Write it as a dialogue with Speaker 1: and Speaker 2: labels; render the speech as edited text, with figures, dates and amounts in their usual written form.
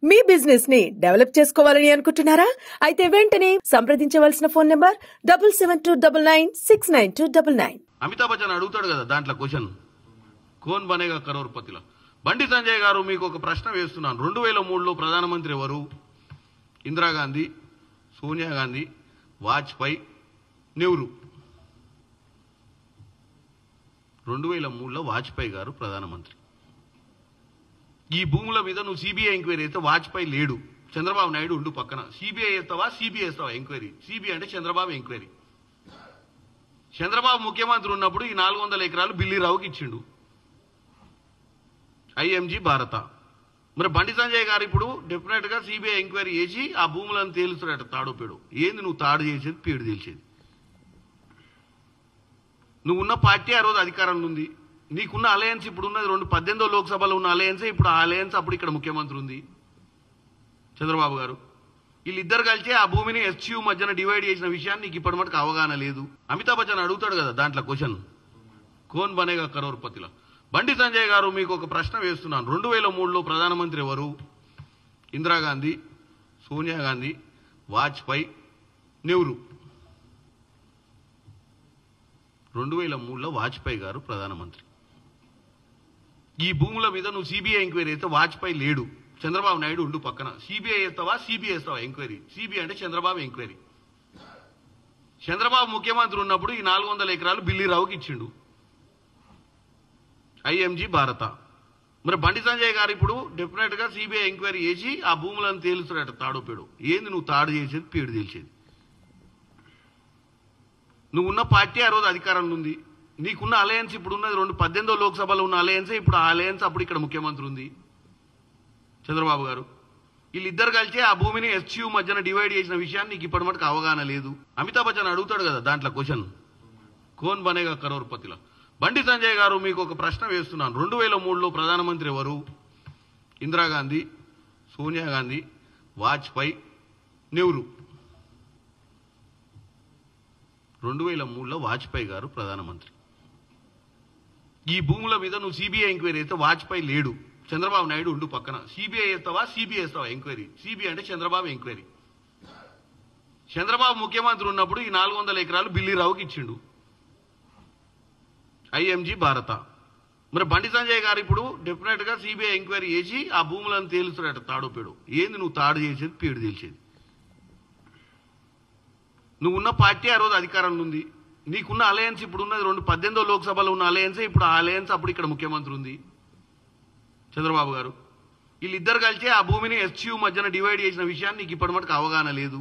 Speaker 1: మీ business ని develop చేసుకోవాలని అనుకుంటున్నారా? అయితే వెంటనే సంప్రదించవలసిన ఫోన్ నంబర్ 7729969299.
Speaker 2: అమితాబ్ బచ్చన్ అడుగుతాడు కదా దాంట్లో క్వశ్చన్, కోన్ బనేగా కరోర్పతిలో. బండి సంజయ్ గారు మీకు ఒక ప్రశ్న వేస్తున్నాను. 2003లో ప్రధానమంత్రి ఎవరు? ఇందిరాగాంధీ, సోనియా గాంధీ, వాజ్పేయి, నెహ్రూ. 2003లో వాజ్పేయి గారు ప్రధానమంత్రి. ఈ భూముల మీద నువ్వు సిబిఐ ఎంక్వైరీ అయితే వాజ్పేయి లేడు, చంద్రబాబు నాయుడు ఉండు పక్కన. సిబిఐ వేస్తావా, సిబిఐ వేస్తావా ఎంక్వైరీ? సిబిఐ అంటే చంద్రబాబు ఎంక్వైరీ. చంద్రబాబు ముఖ్యమంత్రి ఉన్నప్పుడు ఈ 400 ఎకరాలు బిల్లీరావుకి ఇచ్చిండు, ఐఎంజీ భారత. మరి బండి సంజయ్ గారు ఇప్పుడు డెఫినెట్ గా సిబిఐ ఎంక్వైరీ చేసి ఆ భూములను తేలుస్తాడట. తాడు పేడు ఏంది నువ్వు తాడు చేసేది, పేడు తేల్చేది? నువ్వున్న పార్టీ ఆ రోజు అధికారంలో ఉంది, నీకున్న అలయన్స్ ఇప్పుడు ఉన్నది 2018 లోక్సభలో ఉన్న అలయన్సే ఇప్పుడు ఆ అలయన్స్ అప్పుడు ఇక్కడ ముఖ్యమంత్రి ఉంది చంద్రబాబు గారు. వీళ్ళిద్దరు కలిసి ఆ భూమిని ఎస్యూ మధ్యన డివైడ్ చేసిన విషయాన్ని నీకు ఇప్పటి మటుకు అవగాహన లేదు. అమితాబ్ బచ్చన్ అడుగుతాడు కదా దాంట్లో క్వశ్చన్, కోన్ బనేగా కరోర్పతిలో. బండి సంజయ్ గారు మీకు ఒక ప్రశ్న వేస్తున్నాను. 2003లో ప్రధానమంత్రి ఎవరు? ఇందిరాగాంధీ, సోనియా గాంధీ, వాజ్పేయి, నెహ్రూ. 2003లో వాజ్పేయి గారు ప్రధానమంత్రి. ఈ భూముల మీద నువ్వు సిబిఐ ఎంక్వైరీ అయితే వాజ్పేయి లేడు, చంద్రబాబు నాయుడు ఉండు పక్కన. సిబిఐ వేస్తావా, సిబిఐ వేస్తావా ఎంక్వైరీ? సిబిఐ అంటే చంద్రబాబు ఎంక్వైరీ. చంద్రబాబు ముఖ్యమంత్రి ఉన్నప్పుడు ఈ 400 ఎకరాలు బిల్లీరావుకి ఇచ్చిండు, ఐఎంజీ భారత. మరి బండి సంజయ్ గారు ఇప్పుడు డెఫినెట్ గా సిబిఐ ఎంక్వైరీ చేసి ఆ భూములను తేలుస్తాడట. తాడు పేడు ఏంది నువ్వు తాడు చేసేది, పేడు తేల్చేది? నువ్వున్న పార్టీ ఆ రోజు అధికారంలో ఉంది, నీకున్న అలయన్స్ ఇప్పుడు ఉన్నది 2018 లోక్సభలో ఉన్న అలయన్సే ఇప్పుడు ఆ అలయన్స్ అప్పుడు ఇక్కడ ముఖ్యమంత్రి ఉంది చంద్రబాబు గారు. వీళ్ళిద్దరు కలిసి ఆ భూమిని ఎస్యూ మధ్యన డివైడ్ చేసిన విషయాన్ని నీకు ఇప్పటి మటుకు అవగాహన లేదు. అమితాబ్ బచ్చన్ అడుగుతాడు కదా దాంట్లో క్వశ్చన్, కోన్ బనేగా కరోర్పతిలో. బండి సంజయ్ గారు మీకు ఒక ప్రశ్న వేస్తున్నాను. 2003లో ప్రధానమంత్రి ఎవరు? ఇందిరాగాంధీ, సోనియా గాంధీ, వాజ్పేయి, నెహ్రూ. 2003లో వాజ్పేయి గారు ప్రధానమంత్రి. ఈ భూముల మీద నువ్వు సిబిఐ ఎంక్వైరీ అయితే వాజ్పేయి లేడు, చంద్రబాబు నాయుడు ఉండు పక్కన. సిబిఐ వేస్తావా, సిబిఐ వేస్తావా ఎంక్వైరీ? సిబిఐ అంటే చంద్రబాబు ఎంక్వైరీ. చంద్రబాబు ముఖ్యమంత్రి ఉన్నప్పుడు ఈ 400 ఎకరాలు బిల్లీరావుకి ఇచ్చిండు, ఐఎంజీ భారత. మరి బండి సంజయ్ గారు ఇప్పుడు డెఫినెట్ గా సిబిఐ ఎంక్వైరీ చేసి ఆ భూములను తేలుస్తాడట. తాడు పేడు ఏంది నువ్వు తాడు చేసేది, పేడు తేల్చేది? నువ్వున్న పార్టీ ఆ రోజు అధికారంలో ఉంది, నీకున్న అలయన్స్ ఇప్పుడు ఉన్నది 2018 లోక్సభలో ఉన్న అలయన్సే ఇప్పుడు ఆ అలయన్స్ అప్పుడు ఇక్కడ ముఖ్యమంత్రి ఉంది చంద్రబాబు గారు. వీళ్ళిద్దరు కలిసి ఆ భూమిని ఎస్యూ మధ్యన డివైడ్ చేసిన విషయాన్ని నీకు ఇప్పటి మటుకు అవగాహన లేదు.